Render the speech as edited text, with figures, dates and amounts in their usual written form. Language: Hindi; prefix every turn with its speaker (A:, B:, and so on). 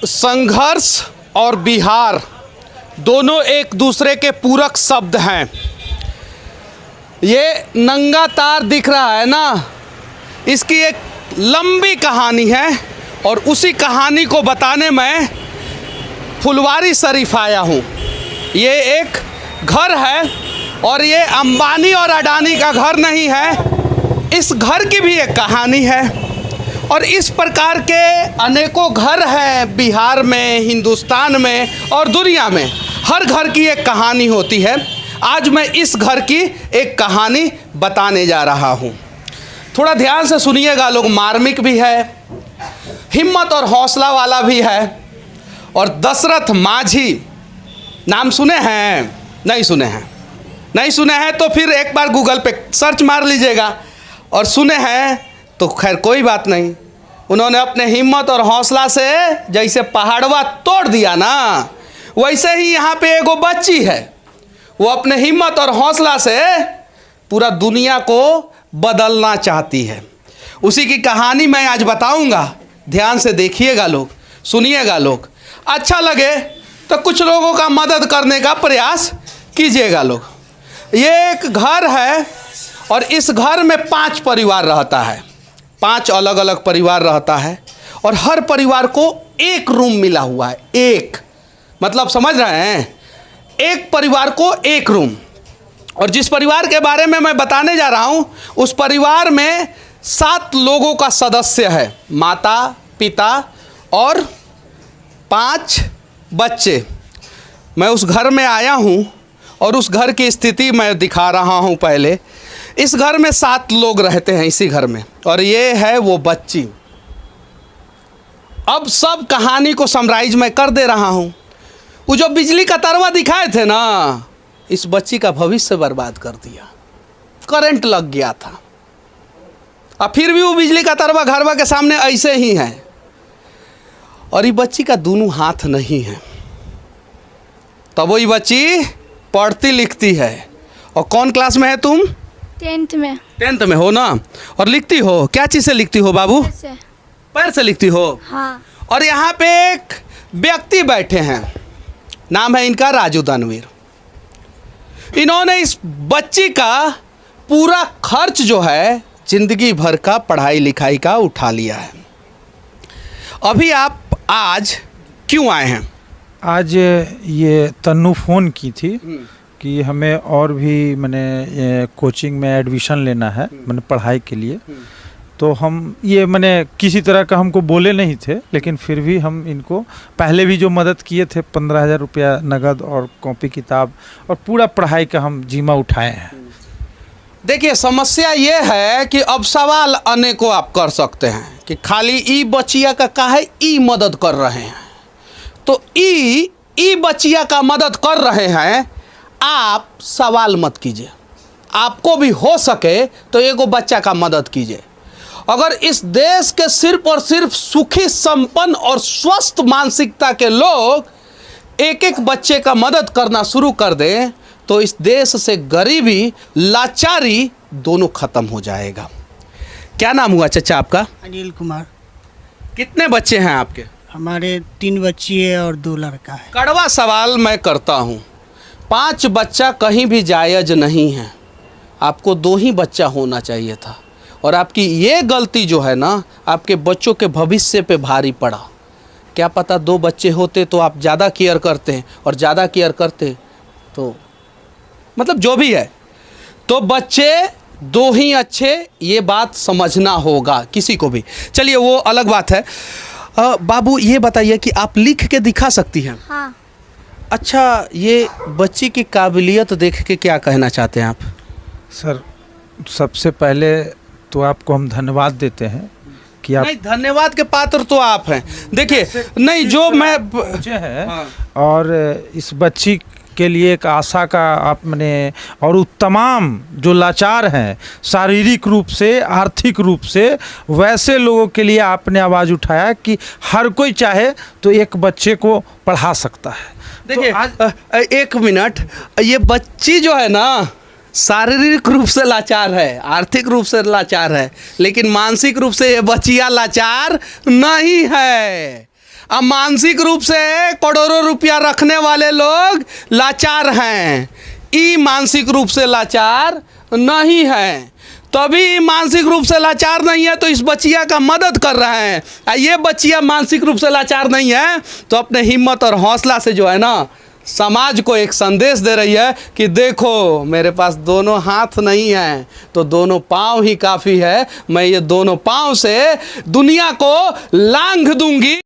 A: संघर्ष और बिहार दोनों एक दूसरे के पूरक शब्द हैं। ये नंगा तार दिख रहा है ना, इसकी एक लंबी कहानी है और उसी कहानी को बताने मैं फुलवारी शरीफ आया हूँ। ये एक घर है और ये अंबानी और अडानी का घर नहीं है, इस घर की भी एक कहानी है। और इस प्रकार के अनेकों घर हैं बिहार में, हिंदुस्तान में और दुनिया में। हर घर की एक कहानी होती है। आज मैं इस घर की एक कहानी बताने जा रहा हूँ। थोड़ा ध्यान से सुनिएगा लोग। मार्मिक भी है, हिम्मत और हौसला वाला भी है। और दशरथ माझी नाम सुने हैं? नहीं सुने हैं? नहीं सुने हैं तो फिर एक बार गूगल पे सर्च मार लीजिएगा। और सुने हैं तो खैर कोई बात नहीं। उन्होंने अपने हिम्मत और हौसला से जैसे पहाड़वा तोड़ दिया ना, वैसे ही यहाँ पे एगो बच्ची है, वो अपने हिम्मत और हौसला से पूरा दुनिया को बदलना चाहती है। उसी की कहानी मैं आज बताऊंगा। ध्यान से देखिएगा लोग, सुनिएगा लोग। अच्छा लगे तो कुछ लोगों का मदद करने का प्रयास कीजिएगा लोग। ये एक घर है और इस घर में 5 परिवार रहता है। 5 अलग अलग परिवार रहता है और हर परिवार को एक रूम मिला हुआ है। एक मतलब समझ रहे हैं, एक परिवार को एक रूम। और जिस परिवार के बारे में मैं बताने जा रहा हूँ उस परिवार में 7 लोगों का सदस्य है, माता पिता और 5 बच्चे। मैं उस घर में आया हूँ और उस घर की स्थिति मैं दिखा रहा हूँ। पहले इस घर में 7 लोग रहते हैं इसी घर में, और ये है वो बच्ची। अब सब कहानी को समराइज मैं कर दे रहा हूँ। वो जो बिजली का तरवा दिखाए थे ना, इस बच्ची का भविष्य बर्बाद कर दिया। करंट लग गया था और फिर भी वो बिजली का तरवा घरवा के सामने ऐसे ही है। और ये बच्ची का दोनों हाथ नहीं है। तब वो ये बच्ची पढ़ती लिखती है। और कौन क्लास में है तुम?
B: 10th में।
A: 10th में हो ना? और लिखती हो? क्या चीज़ से लिखती हो बाबू? पैर से लिखती हो?
B: हाँ।
A: और यहाँ पे एक व्यक्ति बैठे हैं, नाम है इनका राजू दानवीर। इन्होंने इस बच्ची का पूरा खर्च जो है जिंदगी भर का पढ़ाई लिखाई का उठा लिया है। अभी आप आज क्यों आए हैं?
C: आज ये तन्नू फ़ोन की थी कि हमें और भी मैंने कोचिंग में एडमिशन लेना है, मैंने पढ़ाई के लिए। तो हम ये मैंने किसी तरह का हमको बोले नहीं थे, लेकिन फिर भी हम इनको पहले भी जो मदद किए थे 15,000 रुपया नगद और कॉपी किताब और पूरा पढ़ाई का हम जिम्मा उठाए हैं।
A: देखिए समस्या ये है कि अब सवाल अनेकों आप कर सकते हैं कि खाली ई बचिया का काहे ई मदद कर रहे हैं। तो ई बचिया का मदद कर रहे हैं, आप सवाल मत कीजिए। आपको भी हो सके तो एगो बच्चा का मदद कीजिए। अगर इस देश के सिर्फ और सिर्फ सुखी, संपन्न और स्वस्थ मानसिकता के लोग एक एक बच्चे का मदद करना शुरू कर दें तो इस देश से गरीबी, लाचारी दोनों खत्म हो जाएगा। क्या नाम हुआ चाचा आपका?
D: अनिल कुमार।
A: कितने बच्चे हैं आपके?
D: हमारे 3 बच्ची है और 2 लड़का है।
A: कड़वा सवाल मैं करता हूँ। 5 बच्चा कहीं भी जायज़ नहीं है। आपको 2 ही बच्चा होना चाहिए था। और आपकी ये गलती जो है ना, आपके बच्चों के भविष्य पे भारी पड़ा। क्या पता 2 बच्चे होते तो आप ज़्यादा केयर करते हैं, और ज़्यादा केयर करते तो मतलब जो भी है, तो बच्चे 2 ही अच्छे, ये बात समझना होगा किसी को भी। चलिए वो अलग बात है। बाबू ये बताइए कि आप लिख के दिखा सकती हैं?
B: हाँ।
A: अच्छा, ये बच्ची की काबिलियत देख के क्या कहना चाहते हैं आप?
C: सर सबसे पहले तो आपको हम धन्यवाद देते हैं कि आप
A: नहीं, धन्यवाद के पात्र तो आप हैं। देखिए नहीं जो मैं
C: पहुँचे हैं और इस बच्ची के लिए एक आशा का आपने, और वो तमाम जो लाचार हैं शारीरिक रूप से, आर्थिक रूप से, वैसे लोगों के लिए आपने आवाज़ उठाया कि हर कोई चाहे तो एक बच्चे को पढ़ा सकता है।
A: देखिए तो एक मिनट, ये बच्ची जो है ना शारीरिक रूप से लाचार है, आर्थिक रूप से लाचार है, लेकिन मानसिक रूप से ये बच्चियाँ लाचार नहीं है। अब मानसिक रूप से करोड़ों रुपया रखने वाले लोग लाचार हैं, ई मानसिक रूप से लाचार नहीं है। तभी मानसिक रूप से लाचार नहीं है तो इस बच्चिया का मदद कर रहे हैं। ये बच्चिया मानसिक रूप से लाचार नहीं है तो अपने हिम्मत और हौसला से जो है ना समाज को एक संदेश दे रही है कि देखो मेरे पास दोनों हाथ नहीं हैं तो दोनों पाँव ही काफ़ी है, मैं ये दोनों पाँव से दुनिया को लांघ दूंगी।